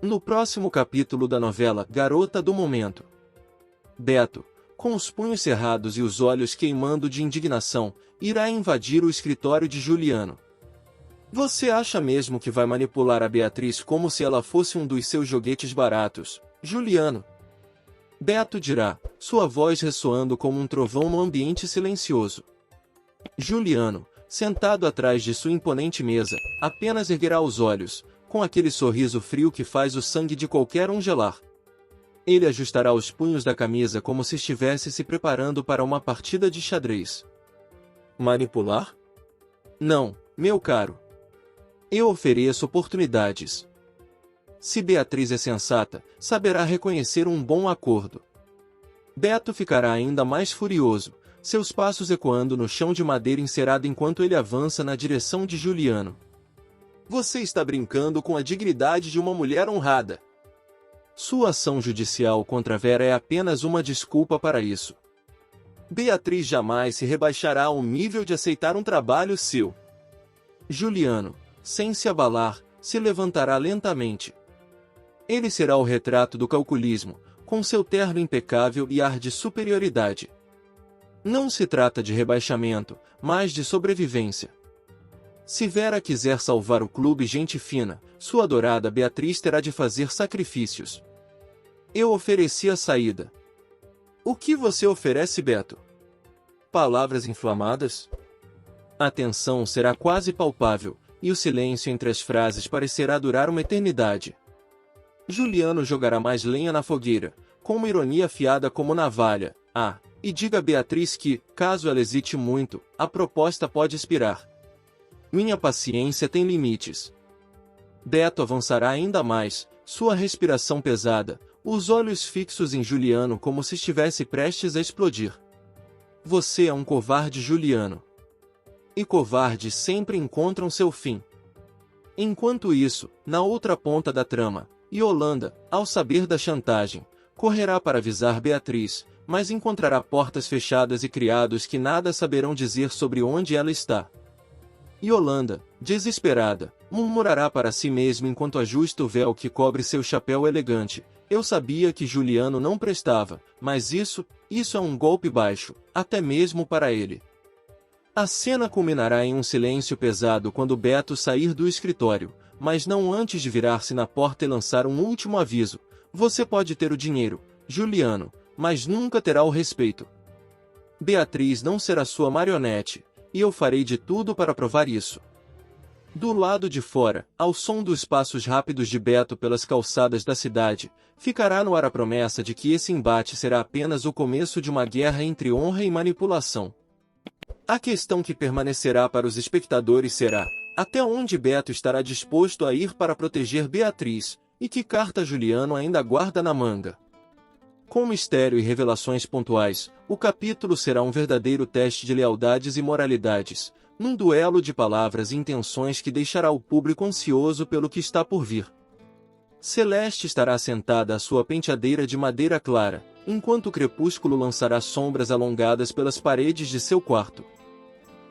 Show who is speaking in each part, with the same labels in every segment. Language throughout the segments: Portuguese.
Speaker 1: No próximo capítulo da novela Garota do Momento, Beto, com os punhos cerrados e os olhos queimando de indignação, irá invadir o escritório de Juliano. Você acha mesmo que vai manipular a Beatriz como se ela fosse um dos seus joguetes baratos, Juliano? Beto dirá, sua voz ressoando como um trovão no ambiente silencioso. Juliano, sentado atrás de sua imponente mesa, apenas erguerá os olhos, com aquele sorriso frio que faz o sangue de qualquer um gelar. Ele ajustará os punhos da camisa como se estivesse se preparando para uma partida de xadrez. Manipular? Não, meu caro. Eu ofereço oportunidades. Se Beatriz é sensata, saberá reconhecer um bom acordo. Beto ficará ainda mais furioso, seus passos ecoando no chão de madeira encerado enquanto ele avança na direção de Juliano. Você está brincando com a dignidade de uma mulher honrada. Sua ação judicial contra Vera é apenas uma desculpa para isso. Beatriz jamais se rebaixará ao nível de aceitar um trabalho seu. Juliano, sem se abalar, se levantará lentamente. Ele será o retrato do calculismo, com seu terno impecável e ar de superioridade. Não se trata de rebaixamento, mas de sobrevivência. Se Vera quiser salvar o clube Gente Fina, sua adorada Beatriz terá de fazer sacrifícios. Eu ofereci a saída. O que você oferece, Beto? Palavras inflamadas? A tensão será quase palpável, e o silêncio entre as frases parecerá durar uma eternidade. Juliano jogará mais lenha na fogueira, com uma ironia afiada como navalha. E diga a Beatriz que, caso ela hesite muito, a proposta pode expirar. Minha paciência tem limites. Beto avançará ainda mais, sua respiração pesada, os olhos fixos em Juliano como se estivesse prestes a explodir. Você é um covarde, Juliano. E covardes sempre encontram seu fim. Enquanto isso, na outra ponta da trama, Yolanda, ao saber da chantagem, correrá para avisar Beatriz, mas encontrará portas fechadas e criados que nada saberão dizer sobre onde ela está. Yolanda, desesperada, murmurará para si mesma enquanto ajusta o véu que cobre seu chapéu elegante. Eu sabia que Juliano não prestava, mas isso é um golpe baixo, até mesmo para ele. A cena culminará em um silêncio pesado quando Beto sair do escritório, mas não antes de virar-se na porta e lançar um último aviso. Você pode ter o dinheiro, Juliano, mas nunca terá o respeito. Beatriz não será sua marionete, e eu farei de tudo para provar isso. Do lado de fora, ao som dos passos rápidos de Beto pelas calçadas da cidade, ficará no ar a promessa de que esse embate será apenas o começo de uma guerra entre honra e manipulação. A questão que permanecerá para os espectadores será: até onde Beto estará disposto a ir para proteger Beatriz, e que carta Juliano ainda guarda na manga? Com mistério e revelações pontuais, o capítulo será um verdadeiro teste de lealdades e moralidades, num duelo de palavras e intenções que deixará o público ansioso pelo que está por vir. Celeste estará sentada à sua penteadeira de madeira clara, enquanto o crepúsculo lançará sombras alongadas pelas paredes de seu quarto.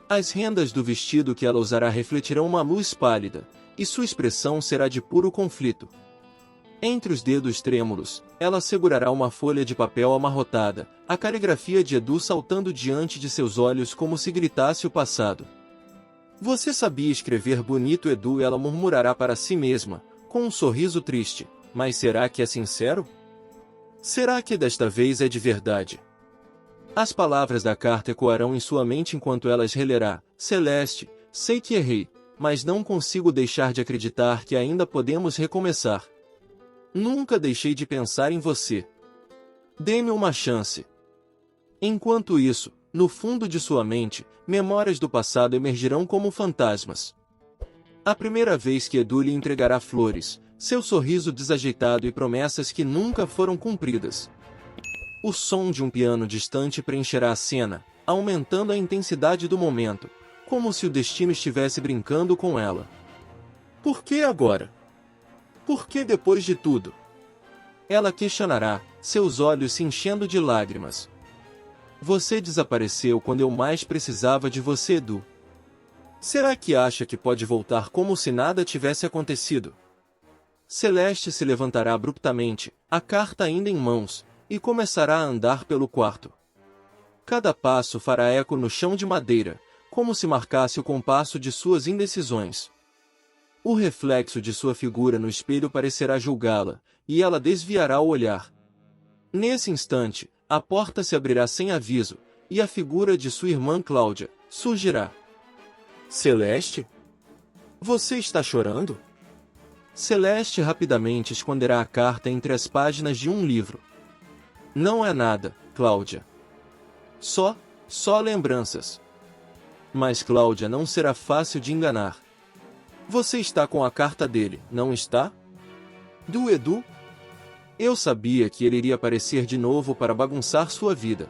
Speaker 1: As rendas do vestido que ela usará refletirão uma luz pálida, e sua expressão será de puro conflito. Entre os dedos trêmulos, ela segurará uma folha de papel amarrotada, a caligrafia de Edu saltando diante de seus olhos como se gritasse o passado. Você sabia escrever bonito, Edu? Ela murmurará para si mesma, com um sorriso triste, mas será que é sincero? Será que desta vez é de verdade? As palavras da carta ecoarão em sua mente enquanto ela as relerá. Celeste, sei que errei, mas não consigo deixar de acreditar que ainda podemos recomeçar. Nunca deixei de pensar em você. Dê-me uma chance. Enquanto isso, no fundo de sua mente, memórias do passado emergirão como fantasmas. A primeira vez que Edu lhe entregará flores, seu sorriso desajeitado e promessas que nunca foram cumpridas. O som de um piano distante preencherá a cena, aumentando a intensidade do momento, como se o destino estivesse brincando com ela. Por que agora? Por que depois de tudo? Ela questionará, seus olhos se enchendo de lágrimas. Você desapareceu quando eu mais precisava de você, Edu. Será que acha que pode voltar como se nada tivesse acontecido? Celeste se levantará abruptamente, a carta ainda em mãos, e começará a andar pelo quarto. Cada passo fará eco no chão de madeira, como se marcasse o compasso de suas indecisões. O reflexo de sua figura no espelho parecerá julgá-la, e ela desviará o olhar. Nesse instante, a porta se abrirá sem aviso, e a figura de sua irmã Cláudia surgirá. Celeste? Você está chorando? Celeste rapidamente esconderá a carta entre as páginas de um livro. Não é nada, Cláudia. Só lembranças. Mas Cláudia não será fácil de enganar. Você está com a carta dele, não está? Do Edu? Eu sabia que ele iria aparecer de novo para bagunçar sua vida.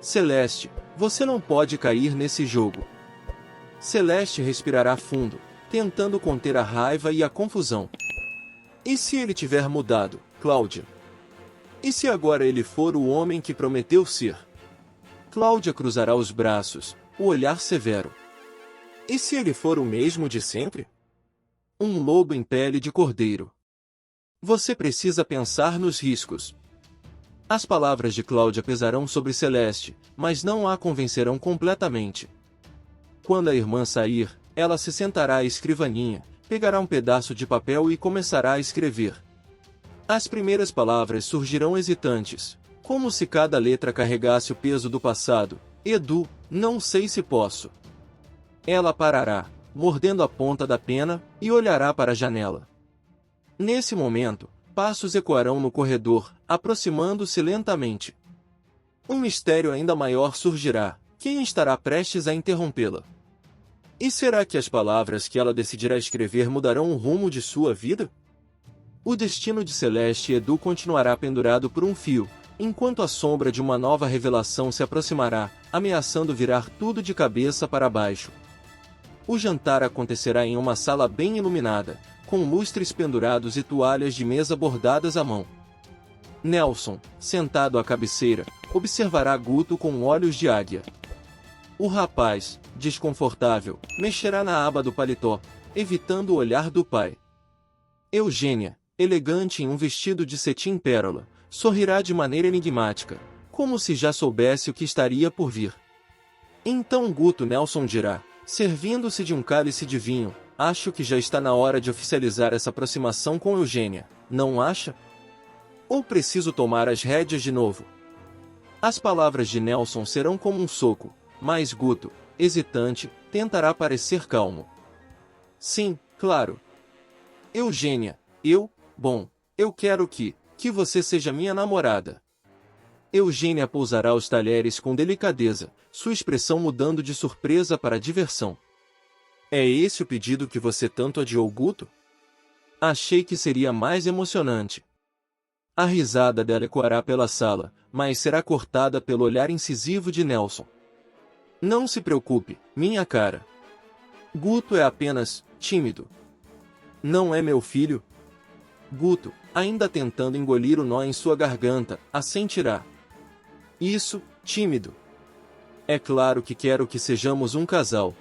Speaker 1: Celeste, você não pode cair nesse jogo. Celeste respirará fundo, tentando conter a raiva e a confusão. E se ele tiver mudado, Cláudia? E se agora ele for o homem que prometeu ser? Cláudia cruzará os braços, o olhar severo. E se ele for o mesmo de sempre? Um lobo em pele de cordeiro. Você precisa pensar nos riscos. As palavras de Cláudia pesarão sobre Celeste, mas não a convencerão completamente. Quando a irmã sair, ela se sentará à escrivaninha, pegará um pedaço de papel e começará a escrever. As primeiras palavras surgirão hesitantes, como se cada letra carregasse o peso do passado. Edu, não sei se posso. Ela parará, mordendo a ponta da pena, e olhará para a janela. Nesse momento, passos ecoarão no corredor, aproximando-se lentamente. Um mistério ainda maior surgirá. Quem estará prestes a interrompê-la? E será que as palavras que ela decidirá escrever mudarão o rumo de sua vida? O destino de Celeste e Edu continuará pendurado por um fio, enquanto a sombra de uma nova revelação se aproximará, ameaçando virar tudo de cabeça para baixo. O jantar acontecerá em uma sala bem iluminada, com lustres pendurados e toalhas de mesa bordadas à mão. Nelson, sentado à cabeceira, observará Guto com olhos de águia. O rapaz, desconfortável, mexerá na aba do paletó, evitando o olhar do pai. Eugênia, elegante em um vestido de cetim pérola, sorrirá de maneira enigmática, como se já soubesse o que estaria por vir. Então Guto Nelson dirá, servindo-se de um cálice de vinho, acho que já está na hora de oficializar essa aproximação com Eugênia, não acha? Ou preciso tomar as rédeas de novo? As palavras de Nelson serão como um soco, mas Guto, hesitante, tentará parecer calmo. Sim, claro. Eugênia, eu quero que você seja minha namorada. Eugênia pousará os talheres com delicadeza, sua expressão mudando de surpresa para diversão. É esse o pedido que você tanto adiou, Guto? Achei que seria mais emocionante. A risada dela ecoará pela sala, mas será cortada pelo olhar incisivo de Nelson. Não se preocupe, minha cara. Guto é apenas tímido. Não é meu filho? Guto, ainda tentando engolir o nó em sua garganta, assentirá. Isso, tímido. É claro que quero que sejamos um casal.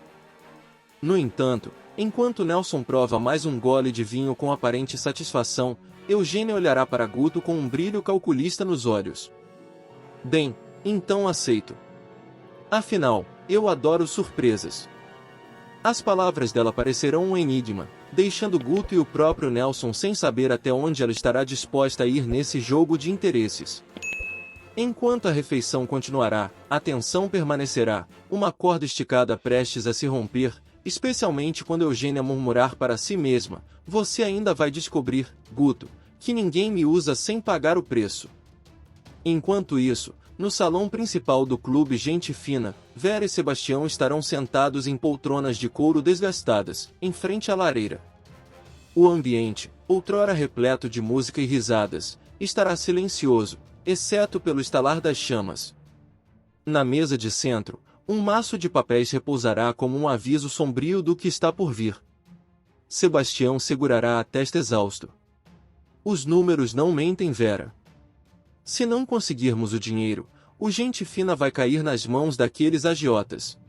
Speaker 1: No entanto, enquanto Nelson prova mais um gole de vinho com aparente satisfação, Eugênia olhará para Guto com um brilho calculista nos olhos. Bem, então aceito. Afinal, eu adoro surpresas. As palavras dela parecerão um enigma, deixando Guto e o próprio Nelson sem saber até onde ela estará disposta a ir nesse jogo de interesses. Enquanto a refeição continuará, a tensão permanecerá, uma corda esticada prestes a se romper, especialmente quando Eugênia murmurar para si mesma, você ainda vai descobrir, Guto, que ninguém me usa sem pagar o preço. Enquanto isso, no salão principal do clube Gente Fina, Vera e Sebastião estarão sentados em poltronas de couro desgastadas, em frente à lareira. O ambiente, outrora repleto de música e risadas, estará silencioso, exceto pelo estalar das chamas. Na mesa de centro, um maço de papéis repousará como um aviso sombrio do que está por vir. Sebastião segurará a testa exausto. Os números não mentem, Vera. Se não conseguirmos o dinheiro, o Gente Fina vai cair nas mãos daqueles agiotas.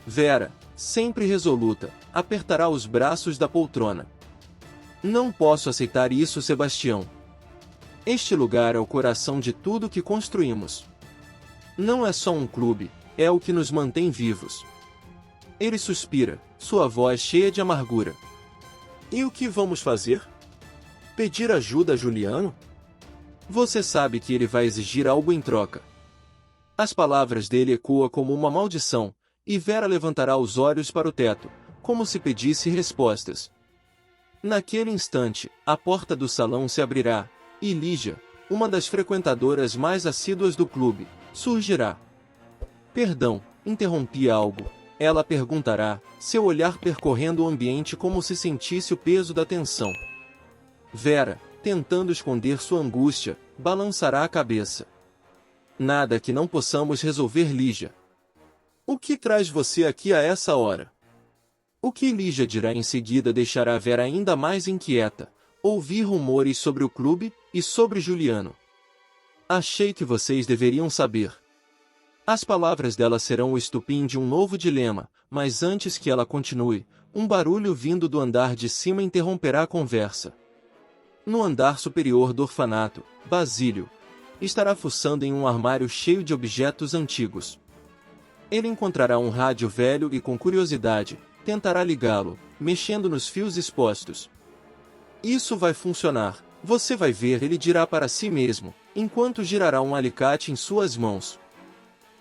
Speaker 1: Vera, sempre resoluta, apertará os braços da poltrona. Não posso aceitar isso, Sebastião. Este lugar é o coração de tudo que construímos. Não é só um clube, é o que nos mantém vivos. Ele suspira, sua voz cheia de amargura. E o que vamos fazer? Pedir ajuda a Juliano? Você sabe que ele vai exigir algo em troca. As palavras dele ecoam como uma maldição, e Vera levantará os olhos para o teto, como se pedisse respostas. Naquele instante, a porta do salão se abrirá, e Lígia, uma das frequentadoras mais assíduas do clube, surgirá. Perdão, interrompi algo. Ela perguntará, seu olhar percorrendo o ambiente como se sentisse o peso da tensão. Vera, tentando esconder sua angústia, balançará a cabeça. Nada que não possamos resolver, Lígia. O que traz você aqui a essa hora? O que Lígia dirá em seguida deixará Vera ainda mais inquieta. Ouvi rumores sobre o clube e sobre Juliano. Achei que vocês deveriam saber. As palavras dela serão o estupim de um novo dilema, mas antes que ela continue, um barulho vindo do andar de cima interromperá a conversa. No andar superior do orfanato, Basílio estará fuçando em um armário cheio de objetos antigos. Ele encontrará um rádio velho e, com curiosidade, tentará ligá-lo, mexendo nos fios expostos. Isso vai funcionar, você vai ver, ele dirá para si mesmo, enquanto girará um alicate em suas mãos.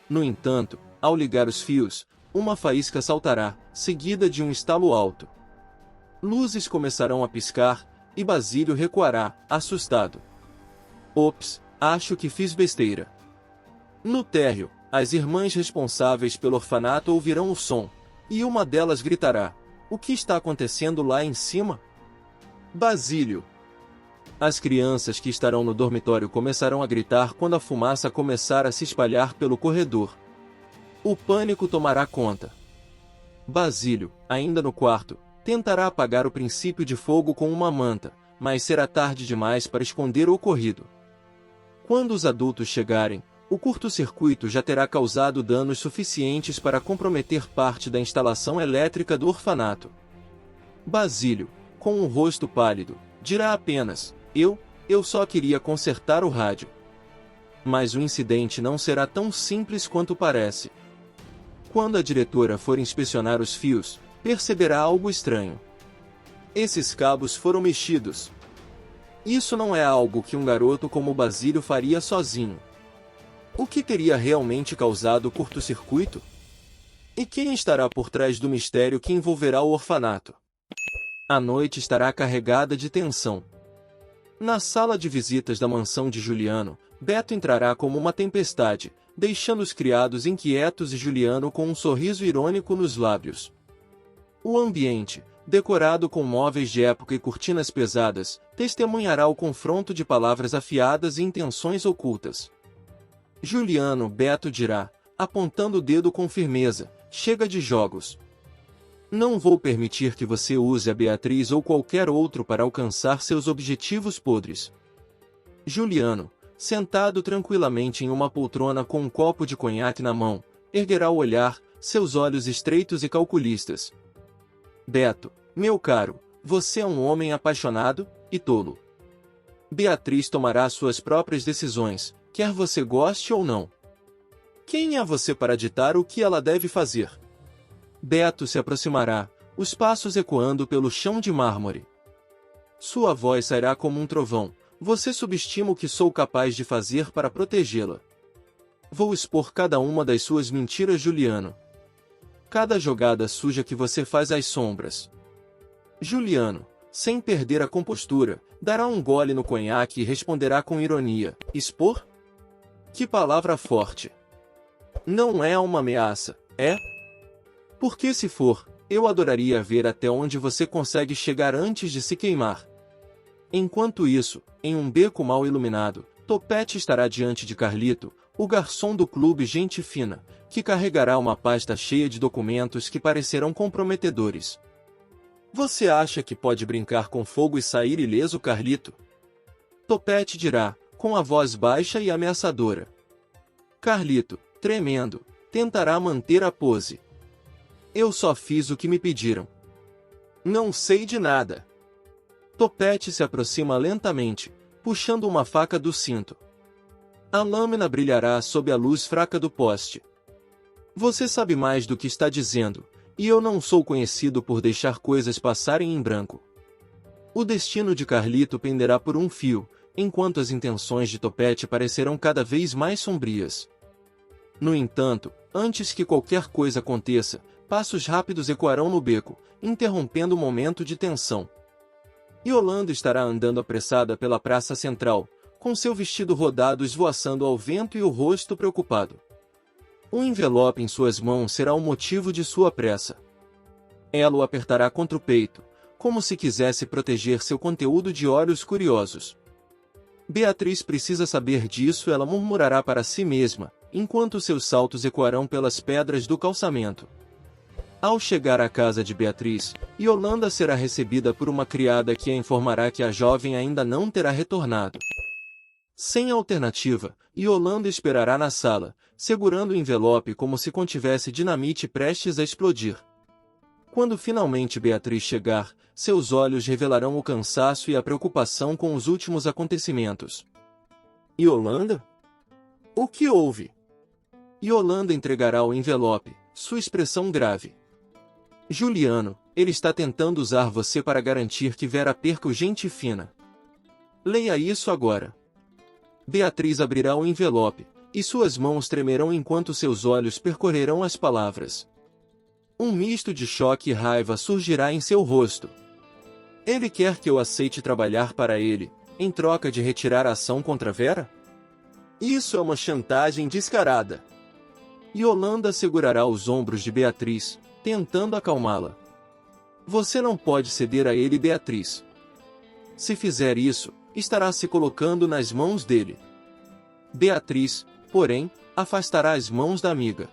Speaker 1: No entanto, ao ligar os fios, uma faísca saltará, seguida de um estalo alto. Luzes começarão a piscar, e Basílio recuará, assustado. Ops, acho que fiz besteira. No térreo, as irmãs responsáveis pelo orfanato ouvirão o som, e uma delas gritará, o que está acontecendo lá em cima? Basílio! As crianças que estarão no dormitório começarão a gritar quando a fumaça começar a se espalhar pelo corredor. O pânico tomará conta. Basílio, ainda no quarto, tentará apagar o princípio de fogo com uma manta, mas será tarde demais para esconder o ocorrido. Quando os adultos chegarem, o curto-circuito já terá causado danos suficientes para comprometer parte da instalação elétrica do orfanato. Basílio, com um rosto pálido, dirá apenas, eu só queria consertar o rádio. Mas o incidente não será tão simples quanto parece. Quando a diretora for inspecionar os fios, perceberá algo estranho. Esses cabos foram mexidos. Isso não é algo que um garoto como Basílio faria sozinho. O que teria realmente causado o curto-circuito? E quem estará por trás do mistério que envolverá o orfanato? A noite estará carregada de tensão. Na sala de visitas da mansão de Juliano, Beto entrará como uma tempestade, deixando os criados inquietos e Juliano com um sorriso irônico nos lábios. O ambiente, decorado com móveis de época e cortinas pesadas, testemunhará o confronto de palavras afiadas e intenções ocultas. Juliano, Beto dirá, apontando o dedo com firmeza, chega de jogos. Não vou permitir que você use a Beatriz ou qualquer outro para alcançar seus objetivos podres. Juliano, sentado tranquilamente em uma poltrona com um copo de conhaque na mão, erguerá o olhar, seus olhos estreitos e calculistas. Beto, meu caro, você é um homem apaixonado e tolo. Beatriz tomará suas próprias decisões, quer você goste ou não. Quem é você para ditar o que ela deve fazer? Beto se aproximará, os passos ecoando pelo chão de mármore. Sua voz sairá como um trovão. Você subestima o que sou capaz de fazer para protegê-la. Vou expor cada uma das suas mentiras, Juliano. Cada jogada suja que você faz às sombras. Juliano, sem perder a compostura, dará um gole no conhaque e responderá com ironia, expor? Que palavra forte! Não é uma ameaça, é? Porque se for, eu adoraria ver até onde você consegue chegar antes de se queimar. Enquanto isso, em um beco mal iluminado, Topete estará diante de Carlito, o garçom do clube gente fina, que carregará uma pasta cheia de documentos que parecerão comprometedores. Você acha que pode brincar com fogo e sair ileso, Carlito? Topete dirá, com a voz baixa e ameaçadora. Carlito, tremendo, tentará manter a pose. Eu só fiz o que me pediram. Não sei de nada. Topete se aproxima lentamente, puxando uma faca do cinto. A lâmina brilhará sob a luz fraca do poste. Você sabe mais do que está dizendo, e eu não sou conhecido por deixar coisas passarem em branco. O destino de Carlito penderá por um fio, enquanto as intenções de Topete parecerão cada vez mais sombrias. No entanto, antes que qualquer coisa aconteça, passos rápidos ecoarão no beco, interrompendo o momento de tensão. Yolanda estará andando apressada pela praça central, com seu vestido rodado esvoaçando ao vento e o rosto preocupado. Um envelope em suas mãos será o motivo de sua pressa. Ela o apertará contra o peito, como se quisesse proteger seu conteúdo de olhos curiosos. Beatriz precisa saber disso, ela murmurará para si mesma, enquanto seus saltos ecoarão pelas pedras do calçamento. Ao chegar à casa de Beatriz, Yolanda será recebida por uma criada que a informará que a jovem ainda não terá retornado. Sem alternativa, Yolanda esperará na sala, segurando o envelope como se contivesse dinamite prestes a explodir. Quando finalmente Beatriz chegar, seus olhos revelarão o cansaço e a preocupação com os últimos acontecimentos. Yolanda? O que houve? Yolanda entregará o envelope, sua expressão grave. Juliano, ele está tentando usar você para garantir que Vera perca o gente fina. Leia isso agora. Beatriz abrirá o envelope, e suas mãos tremerão enquanto seus olhos percorrerão as palavras. Um misto de choque e raiva surgirá em seu rosto. Ele quer que eu aceite trabalhar para ele, em troca de retirar a ação contra Vera? Isso é uma chantagem descarada. Yolanda segurará os ombros de Beatriz, tentando acalmá-la. Você não pode ceder a ele, Beatriz. Se fizer isso, estará se colocando nas mãos dele. Beatriz, porém, afastará as mãos da amiga.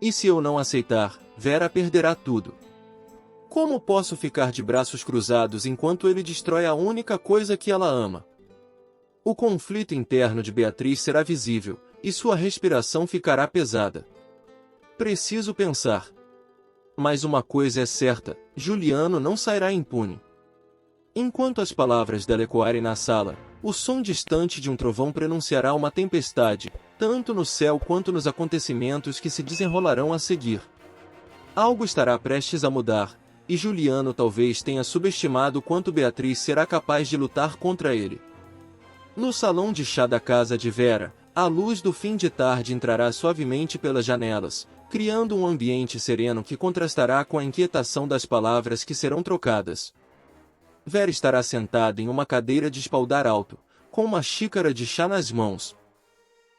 Speaker 1: E se eu não aceitar, Vera perderá tudo. Como posso ficar de braços cruzados enquanto ele destrói a única coisa que ela ama? O conflito interno de Beatriz será visível, e sua respiração ficará pesada. Preciso pensar. Mas uma coisa é certa, Juliano não sairá impune. Enquanto as palavras dela ecoarem na sala, o som distante de um trovão prenunciará uma tempestade, tanto no céu quanto nos acontecimentos que se desenrolarão a seguir. Algo estará prestes a mudar, e Juliano talvez tenha subestimado quanto Beatriz será capaz de lutar contra ele. No salão de chá da casa de Vera, a luz do fim de tarde entrará suavemente pelas janelas, criando um ambiente sereno que contrastará com a inquietação das palavras que serão trocadas. Vera estará sentada em uma cadeira de espaldar alto, com uma xícara de chá nas mãos.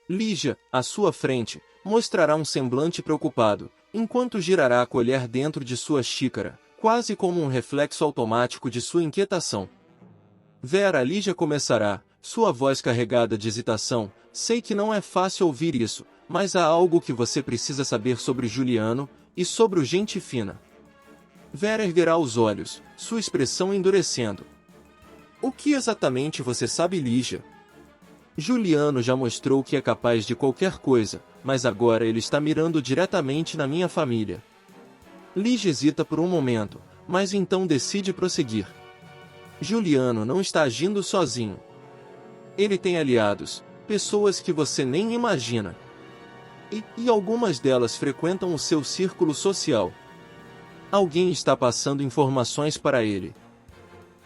Speaker 1: Lígia, à sua frente, mostrará um semblante preocupado, enquanto girará a colher dentro de sua xícara, quase como um reflexo automático de sua inquietação. Vera Lígia começará, sua voz carregada de hesitação. Sei que não é fácil ouvir isso, mas há algo que você precisa saber sobre Juliano, e sobre o gente fina. Vera erguerá os olhos, sua expressão endurecendo. O que exatamente você sabe, Lígia? Juliano já mostrou que é capaz de qualquer coisa, mas agora ele está mirando diretamente na minha família. Lígia hesita por um momento, mas então decide prosseguir. Juliano não está agindo sozinho. Ele tem aliados, pessoas que você nem imagina. E algumas delas frequentam o seu círculo social. Alguém está passando informações para ele.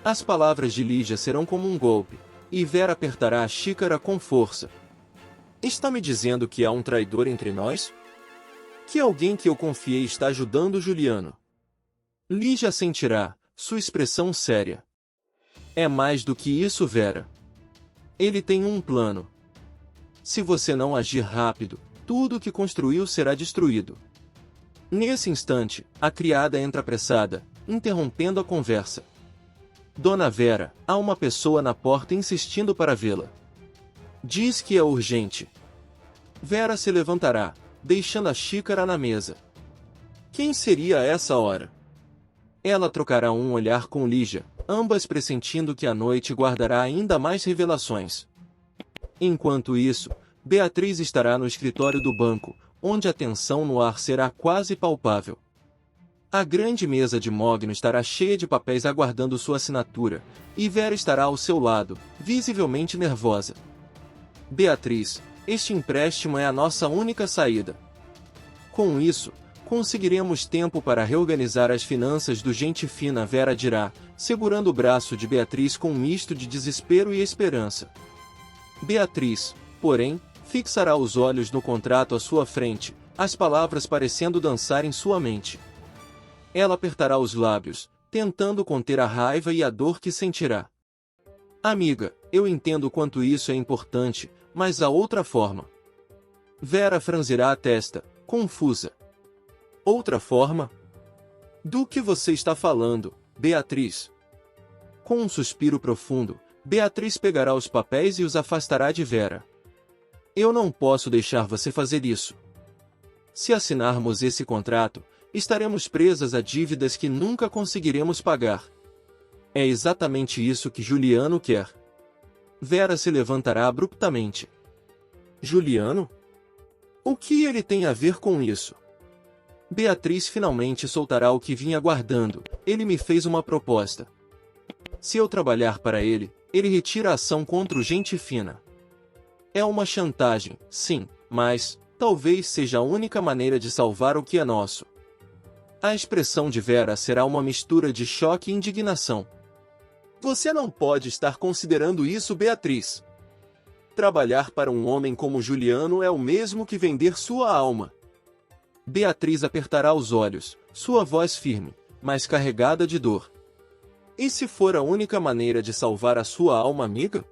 Speaker 1: As palavras de Lígia serão como um golpe, e Vera apertará a xícara com força. Está me dizendo que há um traidor entre nós? Que alguém que eu confiei está ajudando Juliano? Lígia sentirá, sua expressão séria. É mais do que isso, Vera. Ele tem um plano. Se você não agir rápido, tudo o que construiu será destruído. Nesse instante, a criada entra apressada, interrompendo a conversa. Dona Vera, há uma pessoa na porta insistindo para vê-la. Diz que é urgente. Vera se levantará, deixando a xícara na mesa. Quem seria a essa hora? Ela trocará um olhar com Lígia, ambas pressentindo que a noite guardará ainda mais revelações. Enquanto isso, Beatriz estará no escritório do banco, onde a tensão no ar será quase palpável. A grande mesa de Mogno estará cheia de papéis aguardando sua assinatura, e Vera estará ao seu lado, visivelmente nervosa. Beatriz, este empréstimo é a nossa única saída. Com isso, conseguiremos tempo para reorganizar as finanças do Gente Fina, Vera dirá, segurando o braço de Beatriz com um misto de desespero e esperança. Beatriz, porém, fixará os olhos no contrato à sua frente, as palavras parecendo dançar em sua mente. Ela apertará os lábios, tentando conter a raiva e a dor que sentirá. Amiga, eu entendo quanto isso é importante, mas há outra forma. Vera franzirá a testa, confusa. Outra forma? Do que você está falando, Beatriz? Com um suspiro profundo, Beatriz pegará os papéis e os afastará de Vera. Eu não posso deixar você fazer isso. Se assinarmos esse contrato, estaremos presas a dívidas que nunca conseguiremos pagar. É exatamente isso que Juliano quer. Vera se levantará abruptamente. Juliano? O que ele tem a ver com isso? Beatriz finalmente soltará o que vinha guardando. Ele me fez uma proposta. Se eu trabalhar para ele, ele retira a ação contra o Gente Fina. É uma chantagem, sim, mas talvez seja a única maneira de salvar o que é nosso. A expressão de Vera será uma mistura de choque e indignação. Você não pode estar considerando isso, Beatriz. Trabalhar para um homem como Juliano é o mesmo que vender sua alma. Beatriz apertará os olhos, sua voz firme, mas carregada de dor. E se for a única maneira de salvar a sua alma, amiga?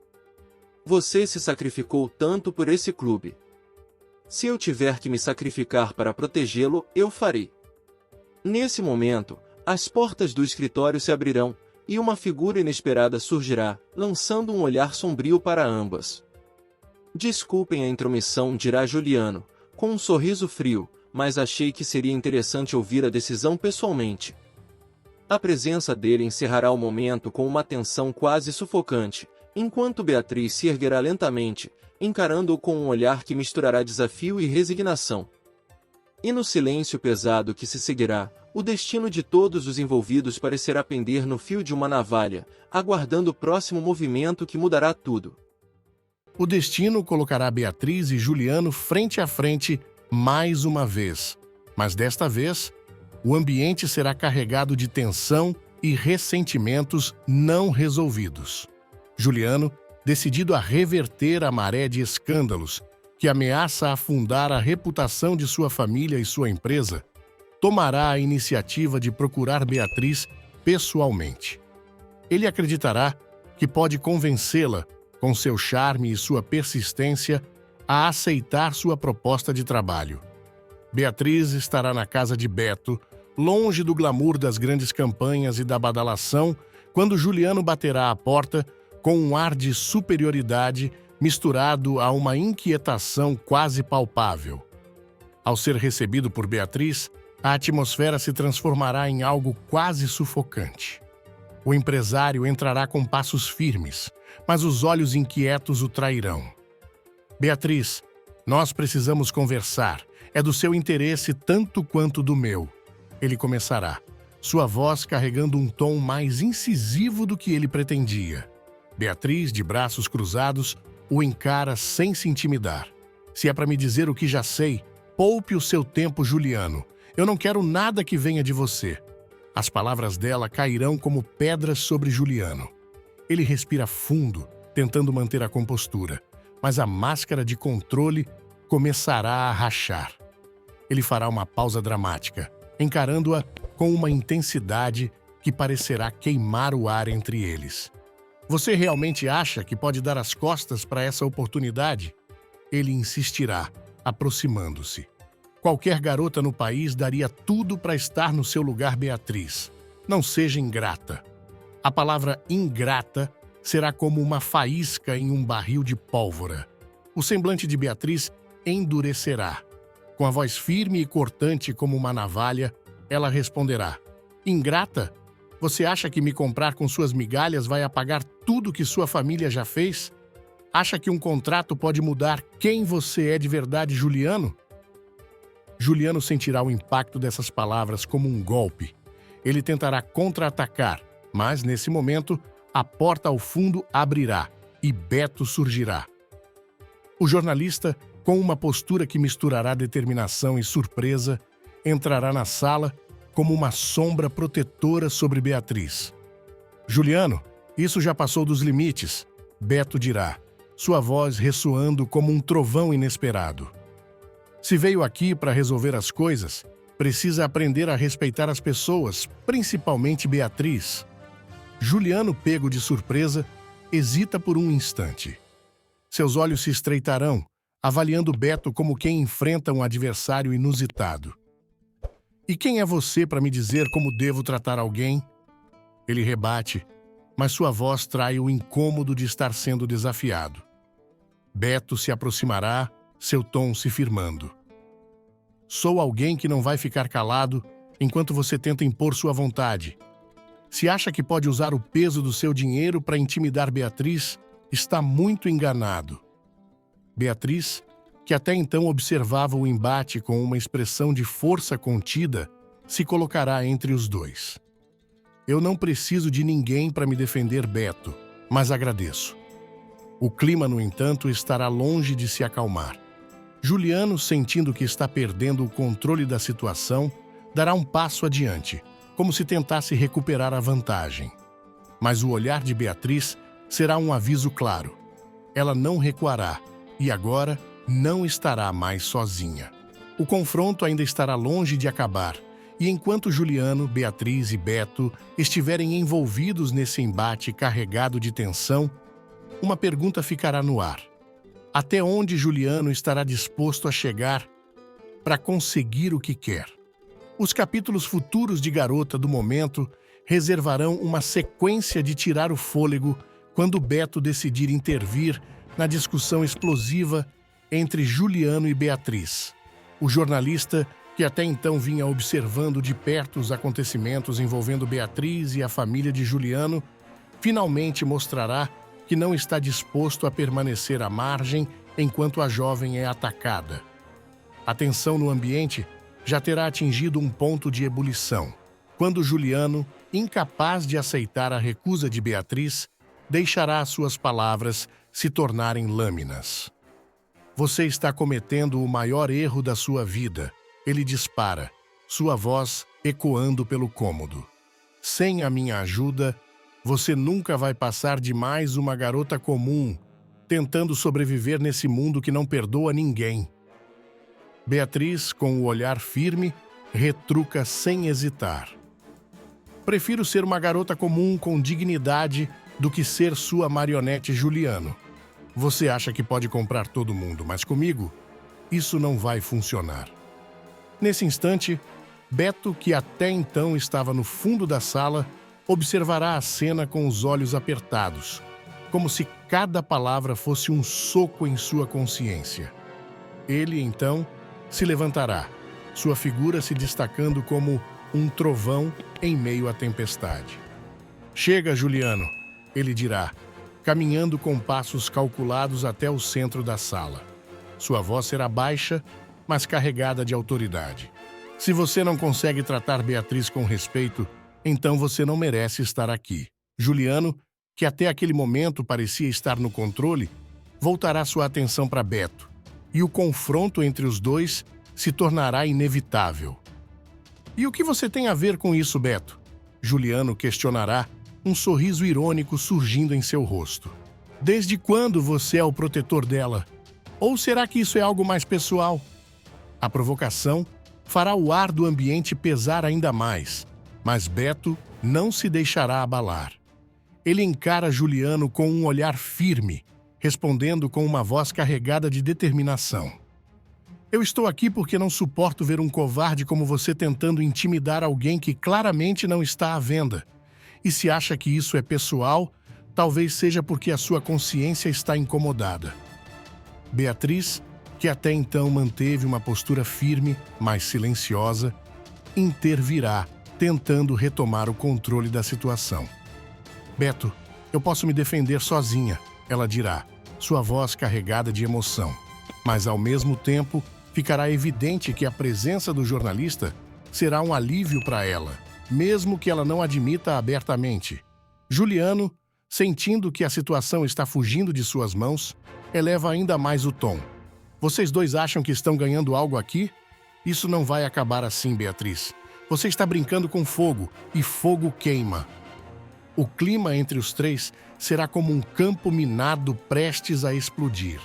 Speaker 1: Você se sacrificou tanto por esse clube. Se eu tiver que me sacrificar para protegê-lo, eu farei. Nesse momento, as portas do escritório se abrirão, e uma figura inesperada surgirá, lançando um olhar sombrio para ambas. Desculpem a intromissão, dirá Juliano, com um sorriso frio, mas achei que seria interessante ouvir a decisão pessoalmente. A presença dele encerrará o momento com uma tensão quase sufocante, enquanto Beatriz se erguerá lentamente, encarando-o com um olhar que misturará desafio e resignação. E no silêncio pesado que se seguirá, o destino de todos os envolvidos parecerá pender no fio de uma navalha, aguardando o próximo movimento que mudará tudo.
Speaker 2: O destino colocará Beatriz e Juliano frente a frente mais uma vez, mas desta vez, o ambiente será carregado de tensão e ressentimentos não resolvidos. Juliano, decidido a reverter a maré de escândalos que ameaça afundar a reputação de sua família e sua empresa, tomará a iniciativa de procurar Beatriz pessoalmente. Ele acreditará que pode convencê-la, com seu charme e sua persistência, a aceitar sua proposta de trabalho. Beatriz estará na casa de Beto, longe do glamour das grandes campanhas e da badalação, quando Juliano baterá à porta com um ar de superioridade misturado a uma inquietação quase palpável. Ao ser recebido por Beatriz, a atmosfera se transformará em algo quase sufocante. O empresário entrará com passos firmes, mas os olhos inquietos o trairão. Beatriz, nós precisamos conversar. É do seu interesse tanto quanto do meu. Ele começará, sua voz carregando um tom mais incisivo do que ele pretendia. Beatriz, de braços cruzados, o encara sem se intimidar. Se é para me dizer o que já sei, poupe o seu tempo, Juliano. Eu não quero nada que venha de você. As palavras dela cairão como pedras sobre Juliano. Ele respira fundo, tentando manter a compostura, mas a máscara de controle começará a rachar. Ele fará uma pausa dramática, encarando-a com uma intensidade que parecerá queimar o ar entre eles. Você realmente acha que pode dar as costas para essa oportunidade? Ele insistirá, aproximando-se. Qualquer garota no país daria tudo para estar no seu lugar, Beatriz. Não seja ingrata. A palavra ingrata será como uma faísca em um barril de pólvora. O semblante de Beatriz endurecerá. Com a voz firme e cortante como uma navalha, ela responderá: Ingrata? Você acha que me comprar com suas migalhas vai apagar tudo que sua família já fez? Acha que um contrato pode mudar quem você é de verdade, Juliano? Juliano sentirá o impacto dessas palavras como um golpe. Ele tentará contra-atacar, mas, nesse momento, a porta ao fundo abrirá e Beto surgirá. O jornalista, com uma postura que misturará determinação e surpresa, entrará na sala como uma sombra protetora sobre Beatriz. Juliano, isso já passou dos limites, Beto dirá, sua voz ressoando como um trovão inesperado. Se veio aqui para resolver as coisas, precisa aprender a respeitar as pessoas, principalmente Beatriz. Juliano, pego de surpresa, hesita por um instante. Seus olhos se estreitarão, avaliando Beto como quem enfrenta um adversário inusitado. E quem é você para me dizer como devo tratar alguém? Ele rebate, mas sua voz trai o incômodo de estar sendo desafiado. Beto se aproximará, seu tom se firmando. Sou alguém que não vai ficar calado enquanto você tenta impor sua vontade. Se acha que pode usar o peso do seu dinheiro para intimidar Beatriz, está muito enganado. Beatriz, que até então observava o embate com uma expressão de força contida, se colocará entre os dois. Eu não preciso de ninguém para me defender, Beto, mas agradeço. O clima, no entanto, estará longe de se acalmar. Juliano, sentindo que está perdendo o controle da situação, dará um passo adiante, como se tentasse recuperar a vantagem. Mas o olhar de Beatriz será um aviso claro. Ela não recuará e agora não estará mais sozinha. O confronto ainda estará longe de acabar, e enquanto Juliano, Beatriz e Beto estiverem envolvidos nesse embate carregado de tensão, uma pergunta ficará no ar. Até onde Juliano estará disposto a chegar para conseguir o que quer? Os capítulos futuros de Garota do Momento reservarão uma sequência de tirar o fôlego quando Beto decidir intervir na discussão explosiva entre Juliano e Beatriz. O jornalista, que até então vinha observando de perto os acontecimentos envolvendo Beatriz e a família de Juliano, finalmente mostrará que não está disposto a permanecer à margem enquanto a jovem é atacada. A tensão no ambiente já terá atingido um ponto de ebulição, quando Juliano, incapaz de aceitar a recusa de Beatriz, deixará suas palavras se tornarem lâminas. Você está cometendo o maior erro da sua vida, ele dispara, sua voz ecoando pelo cômodo. Sem a minha ajuda, você nunca vai passar de mais uma garota comum, tentando sobreviver nesse mundo que não perdoa ninguém. Beatriz, com o olhar firme, retruca sem hesitar. Prefiro ser uma garota comum com dignidade do que ser sua marionete, Juliano. Você acha que pode comprar todo mundo, mas comigo, isso não vai funcionar. Nesse instante, Beto, que até então estava no fundo da sala, observará a cena com os olhos apertados, como se cada palavra fosse um soco em sua consciência. Ele, então, se levantará, sua figura se destacando como um trovão em meio à tempestade. Chega, Juliano, ele dirá, caminhando com passos calculados até o centro da sala. Sua voz será baixa, mas carregada de autoridade. Se você não consegue tratar Beatriz com respeito, então você não merece estar aqui. Juliano, que até aquele momento parecia estar no controle, voltará sua atenção para Beto, e o confronto entre os dois se tornará inevitável. E o que você tem a ver com isso, Beto? Juliano questionará, um sorriso irônico surgindo em seu rosto. Desde quando você é o protetor dela? Ou será que isso é algo mais pessoal? A provocação fará o ar do ambiente pesar ainda mais, mas Beto não se deixará abalar. Ele encara Juliano com um olhar firme, respondendo com uma voz carregada de determinação. Eu estou aqui porque não suporto ver um covarde como você tentando intimidar alguém que claramente não está à venda. E se acha que isso é pessoal, talvez seja porque a sua consciência está incomodada. Beatriz, que até então manteve uma postura firme, mas silenciosa, intervirá, tentando retomar o controle da situação. Beto, eu posso me defender sozinha, ela dirá, sua voz carregada de emoção. Mas, ao mesmo tempo, ficará evidente que a presença do jornalista será um alívio para ela, mesmo que ela não admita abertamente. Juliano, sentindo que a situação está fugindo de suas mãos, eleva ainda mais o tom. Vocês dois acham que estão ganhando algo aqui? Isso não vai acabar assim, Beatriz. Você está brincando com fogo, e fogo queima. O clima entre os três será como um campo minado prestes a explodir.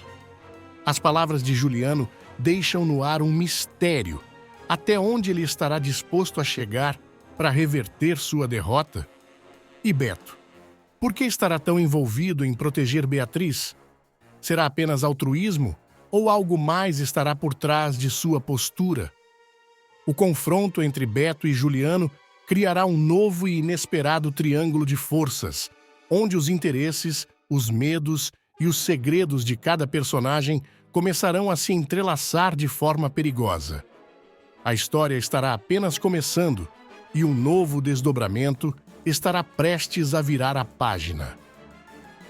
Speaker 2: As palavras de Juliano deixam no ar um mistério. Até onde ele estará disposto a chegar para reverter sua derrota? E Beto? Por que estará tão envolvido em proteger Beatriz? Será apenas altruísmo ou algo mais estará por trás de sua postura? O confronto entre Beto e Juliano criará um novo e inesperado triângulo de forças, onde os interesses, os medos e os segredos de cada personagem começarão a se entrelaçar de forma perigosa. A história estará apenas começando e um novo desdobramento estará prestes a virar a página.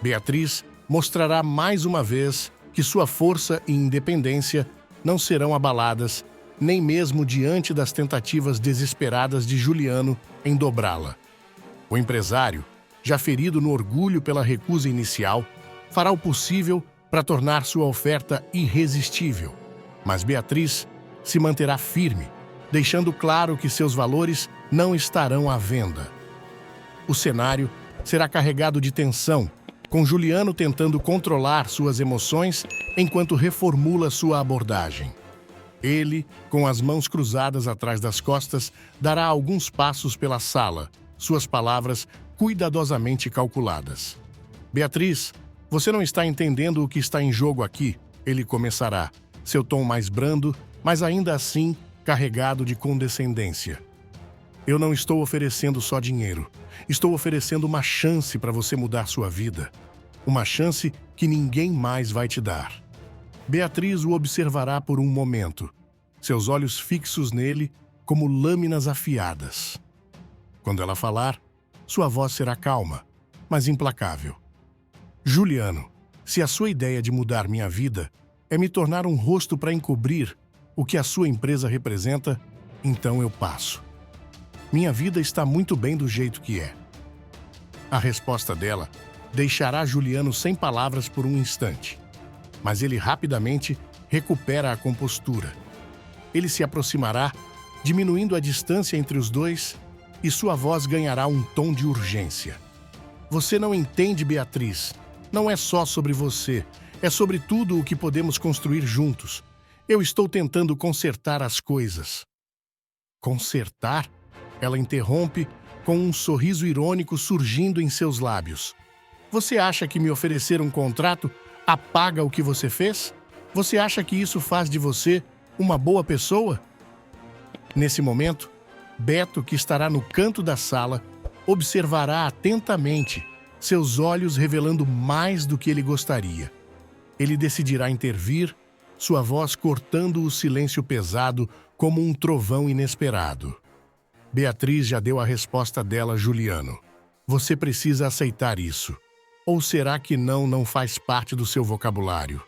Speaker 2: Beatriz mostrará mais uma vez que sua força e independência não serão abaladas, nem mesmo diante das tentativas desesperadas de Juliano em dobrá-la. O empresário, já ferido no orgulho pela recusa inicial, fará o possível para tornar sua oferta irresistível. Mas Beatriz se manterá firme, deixando claro que seus valores não estarão à venda. O cenário será carregado de tensão, com Juliano tentando controlar suas emoções enquanto reformula sua abordagem. Ele, com as mãos cruzadas atrás das costas, dará alguns passos pela sala, suas palavras cuidadosamente calculadas. Beatriz, você não está entendendo o que está em jogo aqui, ele começará, seu tom mais brando, mas ainda assim carregado de condescendência. Eu não estou oferecendo só dinheiro. Estou oferecendo uma chance para você mudar sua vida. Uma chance que ninguém mais vai te dar. Beatriz o observará por um momento, seus olhos fixos nele como lâminas afiadas. Quando ela falar, sua voz será calma, mas implacável. Juliano, se a sua ideia de mudar minha vida é me tornar um rosto para encobrir o que a sua empresa representa, então eu passo. Minha vida está muito bem do jeito que é. A resposta dela deixará Juliano sem palavras por um instante. Mas ele rapidamente recupera a compostura. Ele se aproximará, diminuindo a distância entre os dois, e sua voz ganhará um tom de urgência. Você não entende, Beatriz. Não é só sobre você. É sobre tudo o que podemos construir juntos. Eu estou tentando consertar as coisas. Consertar? Ela interrompe, com um sorriso irônico surgindo em seus lábios. Você acha que me oferecer um contrato apaga o que você fez? Você acha que isso faz de você uma boa pessoa? Nesse momento, Beto, que estará no canto da sala, observará atentamente, seus olhos revelando mais do que ele gostaria. Ele decidirá intervir, sua voz cortando o silêncio pesado como um trovão inesperado. Beatriz já deu a resposta dela a Juliano. Você precisa aceitar isso. Ou será que não faz parte do seu vocabulário?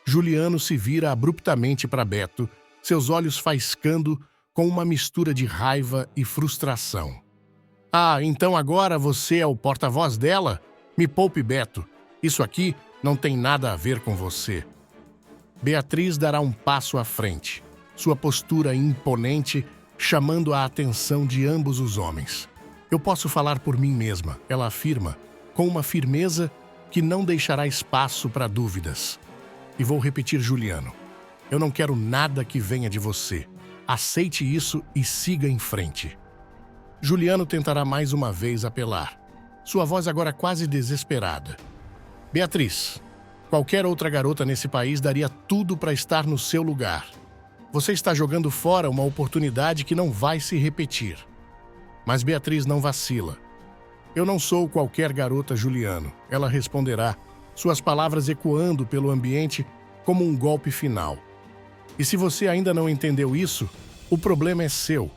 Speaker 2: Juliano se vira abruptamente para Beto, seus olhos faiscando com uma mistura de raiva e frustração. Ah, então agora você é o porta-voz dela? Me poupe, Beto. Isso aqui não tem nada a ver com você. Beatriz dará um passo à frente, sua postura imponente chamando a atenção de ambos os homens. Eu posso falar por mim mesma, ela afirma, com uma firmeza que não deixará espaço para dúvidas. E vou repetir, Juliano. Eu não quero nada que venha de você. Aceite isso e siga em frente. Juliano tentará mais uma vez apelar, sua voz agora quase desesperada. Beatriz, qualquer outra garota nesse país daria tudo para estar no seu lugar. Você está jogando fora uma oportunidade que não vai se repetir. Mas Beatriz não vacila. Eu não sou qualquer garota, Juliano, ela responderá, suas palavras ecoando pelo ambiente como um golpe final. E se você ainda não entendeu isso, o problema é seu.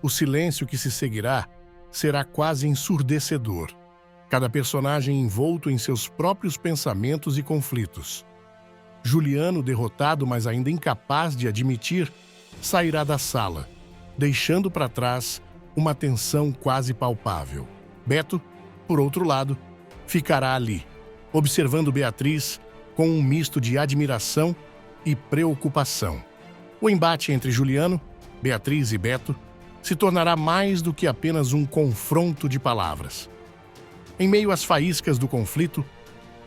Speaker 2: O silêncio que se seguirá será quase ensurdecedor. Cada personagem envolto em seus próprios pensamentos e conflitos. Juliano, derrotado, mas ainda incapaz de admitir, sairá da sala, deixando para trás uma tensão quase palpável. Beto, por outro lado, ficará ali, observando Beatriz com um misto de admiração e preocupação. O embate entre Juliano, Beatriz e Beto se tornará mais do que apenas um confronto de palavras. Em meio às faíscas do conflito,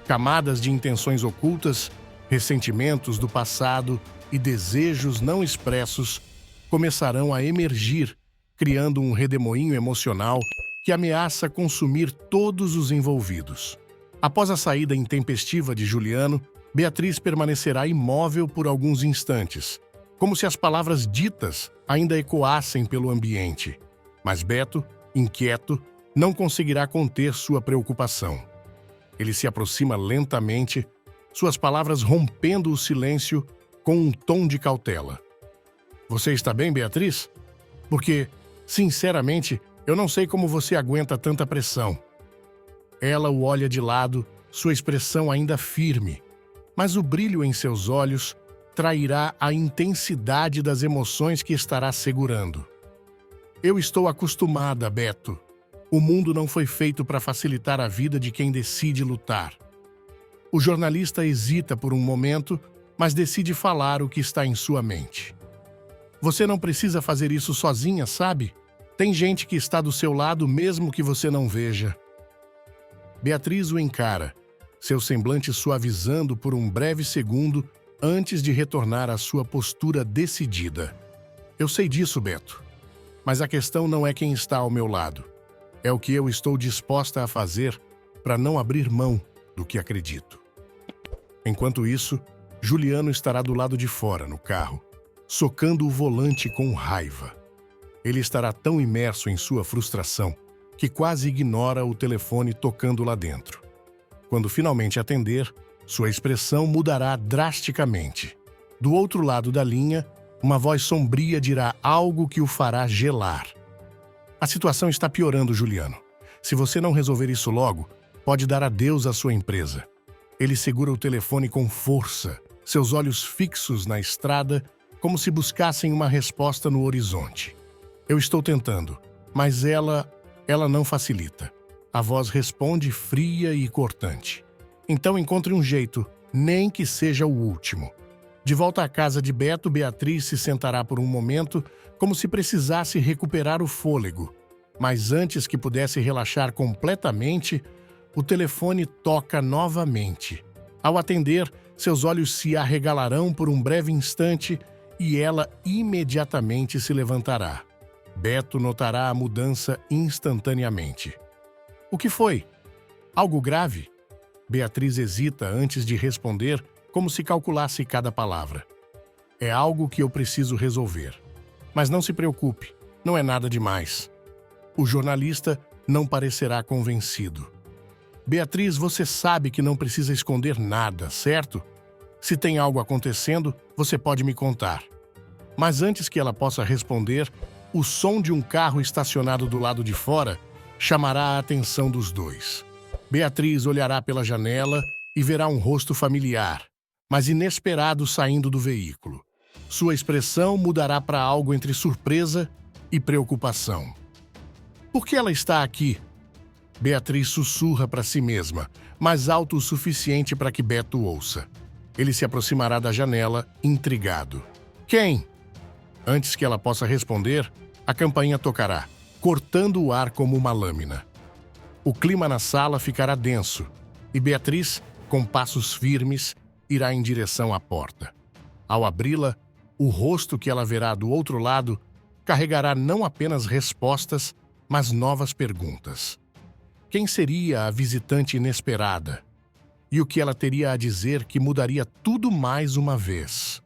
Speaker 2: camadas de intenções ocultas, ressentimentos do passado e desejos não expressos começarão a emergir, criando um redemoinho emocional que ameaça consumir todos os envolvidos. Após a saída intempestiva de Juliano, Beatriz permanecerá imóvel por alguns instantes, como se as palavras ditas ainda ecoassem pelo ambiente. Mas Beto, inquieto, não conseguirá conter sua preocupação. Ele se aproxima lentamente, suas palavras rompendo o silêncio com um tom de cautela. Você está bem, Beatriz? Porque, sinceramente, eu não sei como você aguenta tanta pressão. Ela o olha de lado, sua expressão ainda firme, mas o brilho em seus olhos trairá a intensidade das emoções que estará segurando. Eu estou acostumada, Beto. O mundo não foi feito para facilitar a vida de quem decide lutar. O jornalista hesita por um momento, mas decide falar o que está em sua mente. Você não precisa fazer isso sozinha, sabe? Tem gente que está do seu lado mesmo que você não veja. Beatriz o encara, seu semblante suavizando por um breve segundo antes de retornar à sua postura decidida. Eu sei disso, Beto. Mas a questão não é quem está ao meu lado. É o que eu estou disposta a fazer para não abrir mão do que acredito. Enquanto isso, Juliano estará do lado de fora, no carro, socando o volante com raiva. Ele estará tão imerso em sua frustração que quase ignora o telefone tocando lá dentro. Quando finalmente atender, sua expressão mudará drasticamente. Do outro lado da linha, uma voz sombria dirá algo que o fará gelar. A situação está piorando, Juliano. Se você não resolver isso logo, pode dar adeus à sua empresa. Ele segura o telefone com força, seus olhos fixos na estrada, como se buscassem uma resposta no horizonte. Eu estou tentando, mas ela não facilita. A voz responde fria e cortante. Então encontre um jeito, nem que seja o último. De volta à casa de Beto, Beatriz se sentará por um momento, como se precisasse recuperar o fôlego. Mas antes que pudesse relaxar completamente, o telefone toca novamente. Ao atender, seus olhos se arregalarão por um breve instante e ela imediatamente se levantará. Beto notará a mudança instantaneamente. O que foi? Algo grave? Beatriz hesita antes de responder, como se calculasse cada palavra. É algo que eu preciso resolver. Mas não se preocupe, não é nada demais. O jornalista não parecerá convencido. Beatriz, você sabe que não precisa esconder nada, certo? Se tem algo acontecendo, você pode me contar. Mas antes que ela possa responder, o som de um carro estacionado do lado de fora chamará a atenção dos dois. Beatriz olhará pela janela e verá um rosto familiar, mas inesperado saindo do veículo. Sua expressão mudará para algo entre surpresa e preocupação. Por que ela está aqui? Beatriz sussurra para si mesma, mas alto o suficiente para que Beto ouça. Ele se aproximará da janela, intrigado. Quem? Antes que ela possa responder, a campainha tocará, cortando o ar como uma lâmina. O clima na sala ficará denso, e Beatriz, com passos firmes, irá em direção à porta. Ao abri-la, o rosto que ela verá do outro lado carregará não apenas respostas, mas novas perguntas. Quem seria a visitante inesperada? E o que ela teria a dizer que mudaria tudo mais uma vez?